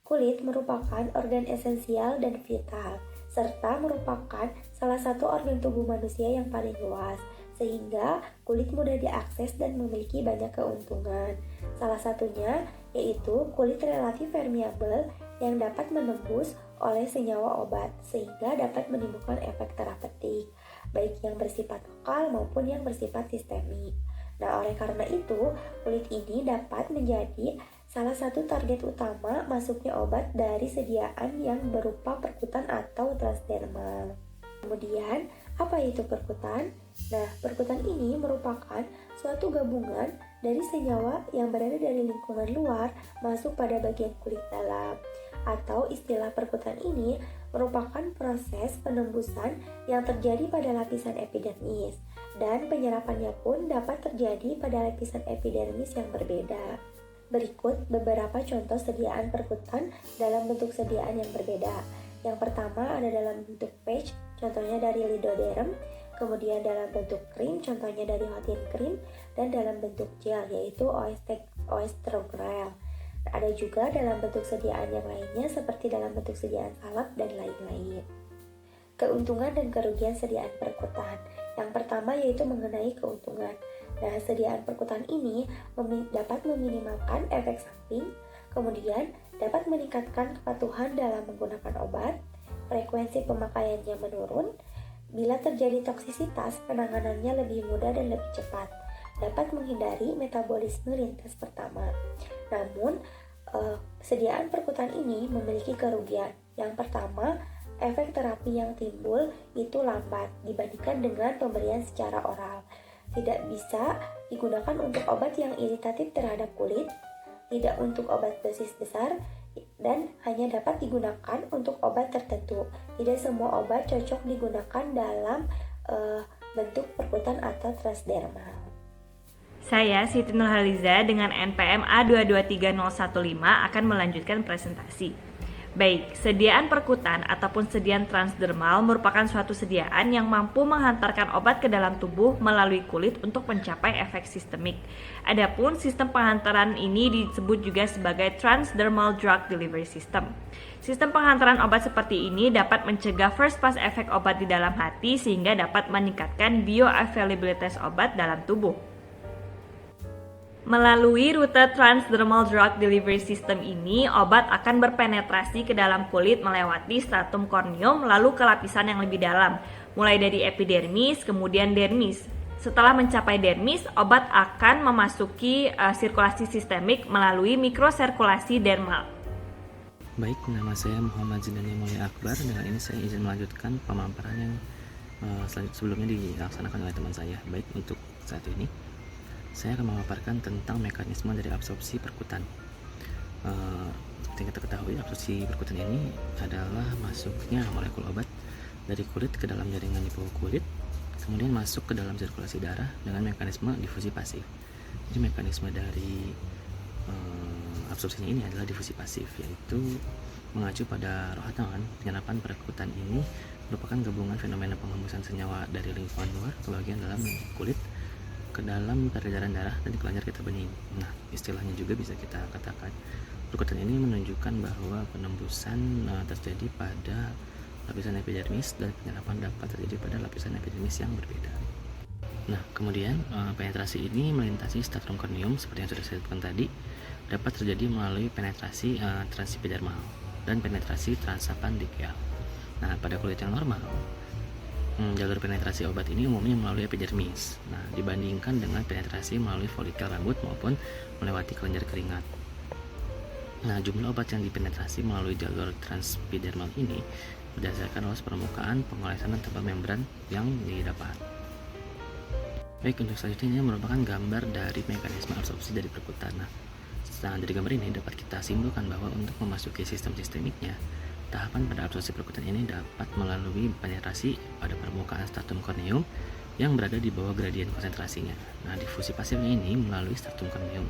Kulit merupakan organ esensial dan vital, serta merupakan salah satu organ tubuh manusia yang paling luas, sehingga kulit mudah diakses dan memiliki banyak keuntungan. Salah satunya yaitu kulit relatif permeabel yang dapat menembus oleh senyawa obat, sehingga dapat menimbulkan efek terapeutik, baik yang bersifat lokal maupun yang bersifat sistemik. Nah, oleh karena itu, kulit ini dapat menjadi salah satu target utama masuknya obat dari sediaan yang berupa perkutan atau transdermal. Kemudian, apa itu perkutan? Nah, perkutan ini merupakan suatu gabungan dari senyawa yang berada dari lingkungan luar masuk pada bagian kulit dalam. Atau istilah perkutan ini merupakan proses penembusan yang terjadi pada lapisan epidermis, dan penyerapannya pun dapat terjadi pada lapisan epidermis yang berbeda. Berikut beberapa contoh sediaan perkutan dalam bentuk sediaan yang berbeda. Yang pertama ada dalam bentuk patch, contohnya dari Lidoderm, kemudian dalam bentuk krim, contohnya dari Hotin Cream, dan dalam bentuk gel, yaitu Oestrogrel. Ada juga dalam bentuk sediaan yang lainnya seperti dalam bentuk sediaan salep dan lain-lain. Keuntungan dan kerugian sediaan perkutan. Yang pertama yaitu mengenai keuntungan. Nah, sediaan perkutan ini dapat meminimalkan efek samping, kemudian dapat meningkatkan kepatuhan dalam menggunakan obat, frekuensi pemakaiannya menurun, bila terjadi toksisitas, penanganannya lebih mudah dan lebih cepat, dapat menghindari metabolisme lintas pertama. Namun, sediaan perkutan ini memiliki kerugian. Yang pertama, efek terapi yang timbul itu lambat dibandingkan dengan pemberian secara oral. Tidak bisa digunakan untuk obat yang iritatif terhadap kulit, tidak untuk obat dosis besar, dan hanya dapat digunakan untuk obat tertentu. Tidak semua obat cocok digunakan dalam bentuk perkutan atau transdermal. Saya Siti Nurhaliza dengan NPM A223015 akan melanjutkan presentasi. Baik, sediaan perkutan ataupun sediaan transdermal merupakan suatu sediaan yang mampu menghantarkan obat ke dalam tubuh melalui kulit untuk mencapai efek sistemik. Adapun sistem penghantaran ini disebut juga sebagai transdermal drug delivery system. Sistem penghantaran obat seperti ini dapat mencegah first pass efek obat di dalam hati sehingga dapat meningkatkan bioavailabilitas obat dalam tubuh. Melalui rute transdermal drug delivery system ini, obat akan berpenetrasi ke dalam kulit melewati stratum corneum lalu ke lapisan yang lebih dalam, mulai dari epidermis kemudian dermis. Setelah mencapai dermis, obat akan memasuki sirkulasi sistemik melalui mikrosirkulasi dermal. Baik, nama saya Muhammad Zinani Mulia Akbar. Dengan ini saya izin melanjutkan pemaparan yang sebelumnya dilaksanakan oleh teman saya. Baik, untuk saat ini saya akan memaparkan tentang mekanisme dari absorpsi perkutan. Seperti yang kita ketahui, absorpsi perkutan ini adalah masuknya molekul obat dari kulit ke dalam jaringan di bawah kulit, kemudian masuk ke dalam sirkulasi darah dengan mekanisme difusi pasif. Jadi mekanisme dari absorpsinya ini adalah difusi pasif, yaitu mengacu pada Rohathagan. Penyerapan perkutan ini merupakan gabungan fenomena penghembusan senyawa dari lingkungan luar ke bagian dalam kulit, ke dalam peredaran darah dan kelenjar getah bening. Nah, istilahnya juga bisa kita katakan perkutan ini menunjukkan bahwa penembusan terjadi pada lapisan epidermis dan penyerapan dapat terjadi pada lapisan epidermis yang berbeda. Nah, kemudian penetrasi ini melintasi stratum corneum seperti yang sudah saya sebutkan tadi, dapat terjadi melalui penetrasi transepidermal dan penetrasi transapendikial. Nah, pada kulit yang normal, jalur penetrasi obat ini umumnya melalui epidermis. Nah, dibandingkan dengan penetrasi melalui folikel rambut maupun melewati kelenjar keringat. Nah, jumlah obat yang dipenetrasi melalui jalur transepidermal ini berdasarkan luas permukaan, pengolesan dan tebal membran yang didapat. Baik, untuk selanjutnya ini merupakan gambar dari mekanisme absorpsi dari perkutan. Nah, dari gambar ini dapat kita simpulkan bahwa untuk memasuki sistem sistemiknya, tahapan pada absorpsi perkutan ini dapat melalui penetrasi pada permukaan stratum corneum yang berada di bawah gradien konsentrasinya. Nah, difusi pasifnya ini melalui stratum corneum,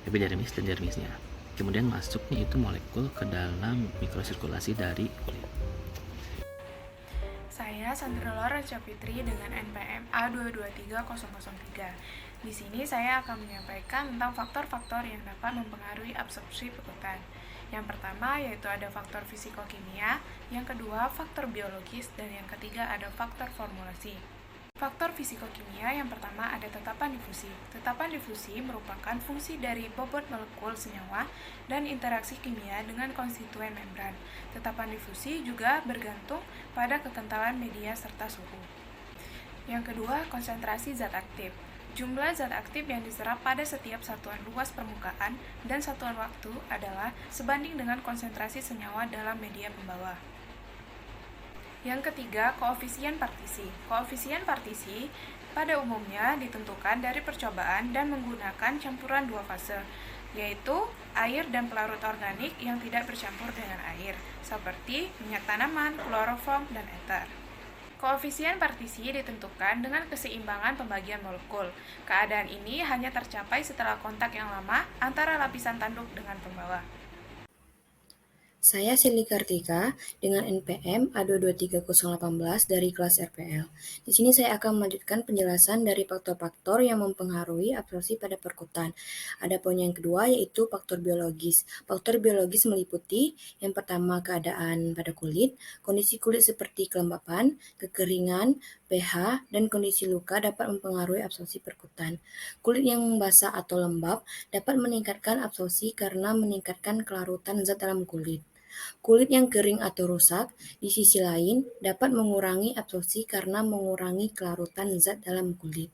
epidermis dan dermisnya. Kemudian masuknya itu molekul ke dalam mikrosirkulasi dari kulit. Saya Sandra Lorenza Fitri dengan NPM A223003. Di sini saya akan menyampaikan tentang faktor-faktor yang dapat mempengaruhi absorpsi perkutan. Yang pertama yaitu ada faktor fisikokimia, yang kedua faktor biologis, dan yang ketiga ada faktor formulasi. Faktor fisikokimia yang pertama ada tetapan difusi. Tetapan difusi merupakan fungsi dari bobot molekul senyawa dan interaksi kimia dengan konstituen membran. Tetapan difusi juga bergantung pada kekentalan media serta suhu. Yang kedua, konsentrasi zat aktif. Jumlah zat aktif yang diserap pada setiap satuan luas permukaan dan satuan waktu adalah sebanding dengan konsentrasi senyawa dalam media pembawa. Yang ketiga, koefisien partisi. Koefisien partisi pada umumnya ditentukan dari percobaan dan menggunakan campuran dua fase, yaitu air dan pelarut organik yang tidak bercampur dengan air, seperti minyak tanaman, kloroform, dan ether. Koefisien partisi ditentukan dengan keseimbangan pembagian molekul. Keadaan ini hanya tercapai setelah kontak yang lama antara lapisan tanduk dengan pembawa. Saya Silly Kartika dengan NPM A223018 dari kelas RPL. Di sini saya akan melanjutkan penjelasan dari faktor-faktor yang mempengaruhi absorpsi pada perkutan. Ada poin yang kedua yaitu faktor biologis. Faktor biologis meliputi yang pertama keadaan pada kulit, kondisi kulit seperti kelembapan, kekeringan, pH, dan kondisi luka dapat mempengaruhi absorpsi perkutan. Kulit yang basah atau lembab dapat meningkatkan absorpsi karena meningkatkan kelarutan zat dalam kulit. Kulit yang kering atau rusak, di sisi lain, dapat mengurangi absorpsi karena mengurangi kelarutan zat dalam kulit.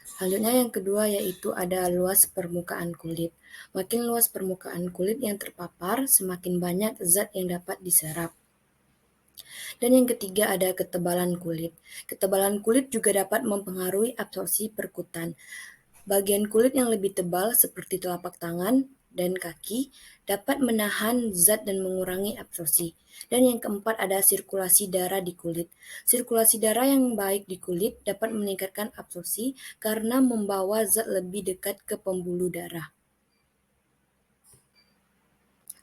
Selanjutnya yang kedua yaitu ada luas permukaan kulit. Makin luas permukaan kulit yang terpapar, semakin banyak zat yang dapat diserap. Dan yang ketiga ada ketebalan kulit. Ketebalan kulit juga dapat mempengaruhi absorpsi perkutan. Bagian kulit yang lebih tebal seperti telapak tangan dan kaki dapat menahan zat dan mengurangi absorpsi. Dan yang keempat ada sirkulasi darah di kulit. Sirkulasi darah yang baik di kulit dapat meningkatkan absorpsi karena membawa zat lebih dekat ke pembuluh darah.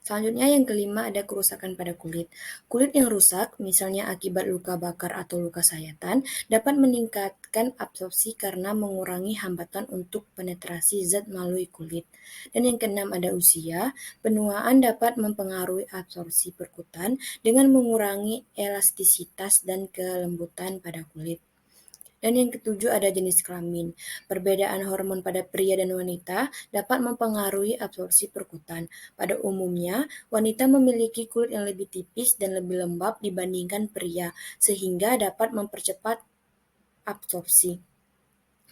Selanjutnya yang kelima ada kerusakan pada kulit. Kulit yang rusak, misalnya akibat luka bakar atau luka sayatan, dapat meningkatkan absorpsi karena mengurangi hambatan untuk penetrasi zat melalui kulit. Dan yang keenam ada usia. Penuaan dapat mempengaruhi absorpsi perkutan dengan mengurangi elastisitas dan kelembutan pada kulit. Dan yang ketujuh ada jenis kelamin. Perbedaan hormon pada pria dan wanita dapat mempengaruhi absorpsi perkutan. Pada umumnya, wanita memiliki kulit yang lebih tipis dan lebih lembab dibandingkan pria, sehingga dapat mempercepat absorpsi.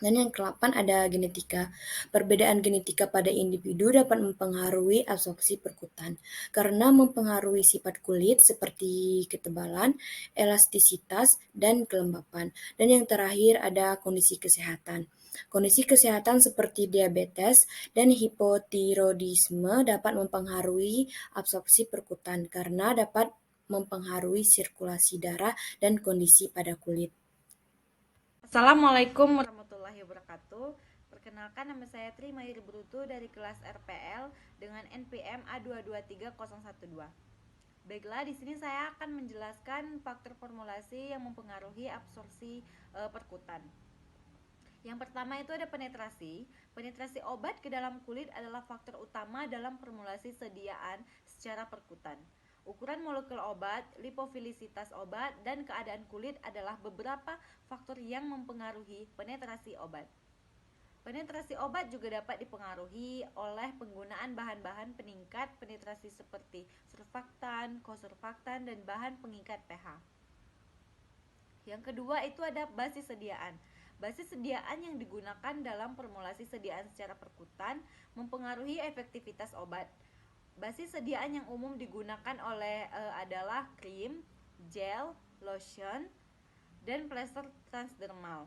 Dan yang ke-8 ada genetika. Perbedaan genetika pada individu dapat mempengaruhi absorpsi perkutan karena mempengaruhi sifat kulit seperti ketebalan, elastisitas, dan kelembapan. Dan yang terakhir ada kondisi kesehatan. Kondisi kesehatan seperti diabetes dan hipotiroidisme dapat mempengaruhi absorpsi perkutan karena dapat mempengaruhi sirkulasi darah dan kondisi pada kulit. Assalamualaikum warahmatullahi wabarakatuh. Perkenalkan, nama saya Tri Mahir Brutu dari kelas RPL dengan NPM A223012. Baiklah, di sini saya akan menjelaskan faktor formulasi yang mempengaruhi absorpsi perkutan. Yang pertama itu ada penetrasi. Penetrasi obat ke dalam kulit adalah faktor utama dalam formulasi sediaan secara perkutan. Ukuran molekul obat, lipofilisitas obat, dan keadaan kulit adalah beberapa faktor yang mempengaruhi penetrasi obat. Penetrasi obat juga dapat dipengaruhi oleh penggunaan bahan-bahan peningkat penetrasi seperti surfaktan, kosurfaktan, dan bahan pengikat pH. Yang kedua itu ada basis sediaan. Basis sediaan yang digunakan dalam formulasi sediaan secara perkutan mempengaruhi efektivitas obat. Basis sediaan yang umum digunakan adalah krim, gel, lotion, dan plester transdermal.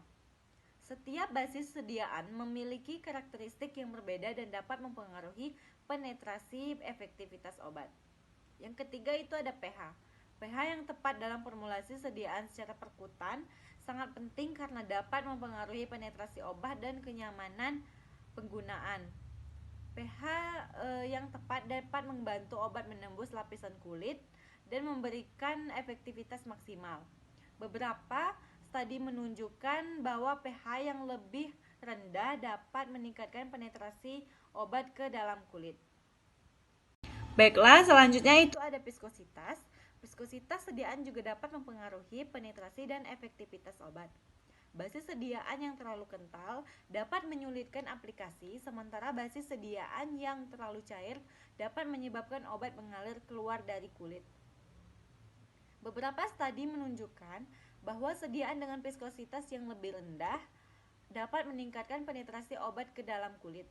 Setiap basis sediaan memiliki karakteristik yang berbeda dan dapat mempengaruhi penetrasi efektivitas obat. Yang ketiga itu ada pH. pH yang tepat dalam formulasi sediaan secara perkutan sangat penting karena dapat mempengaruhi penetrasi obat dan kenyamanan penggunaan. pH yang tepat dapat membantu obat menembus lapisan kulit dan memberikan efektivitas maksimal. Beberapa studi menunjukkan bahwa pH yang lebih rendah dapat meningkatkan penetrasi obat ke dalam kulit. Baiklah, selanjutnya itu ada viskositas. Viskositas sediaan juga dapat mempengaruhi penetrasi dan efektivitas obat. Basis sediaan yang terlalu kental dapat menyulitkan aplikasi, sementara basis sediaan yang terlalu cair dapat menyebabkan obat mengalir keluar dari kulit. Beberapa studi menunjukkan bahwa sediaan dengan viskositas yang lebih rendah dapat meningkatkan penetrasi obat ke dalam kulit.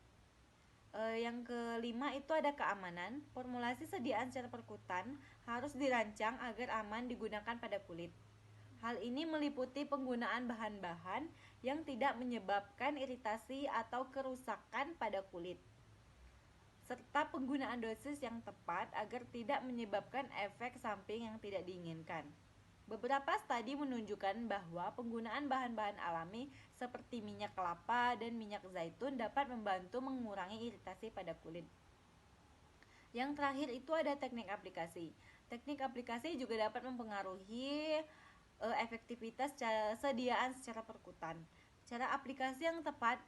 Yang kelima itu ada keamanan. Formulasi sediaan secara perkutan harus dirancang agar aman digunakan pada kulit. Hal ini meliputi penggunaan bahan-bahan yang tidak menyebabkan iritasi atau kerusakan pada kulit, serta penggunaan dosis yang tepat agar tidak menyebabkan efek samping yang tidak diinginkan. Beberapa studi menunjukkan bahwa penggunaan bahan-bahan alami seperti minyak kelapa dan minyak zaitun dapat membantu mengurangi iritasi pada kulit. Yang terakhir itu ada teknik aplikasi. Teknik aplikasi juga dapat mempengaruhi efektivitas sediaan secara perkutan. Cara aplikasi yang tepat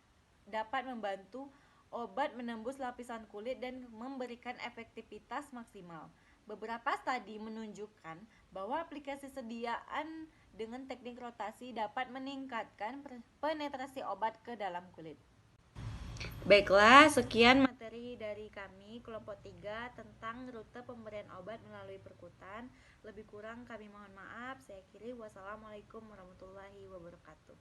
dapat membantu obat menembus lapisan kulit dan memberikan efektivitas maksimal. Beberapa studi menunjukkan bahwa aplikasi sediaan dengan teknik rotasi dapat meningkatkan penetrasi obat ke dalam kulit. Baiklah, sekian materi dari kami kelompok 3 tentang rute pemberian obat melalui perkutan. Lebih kurang kami mohon maaf. Saya akhiri. Wassalamualaikum warahmatullahi wabarakatuh.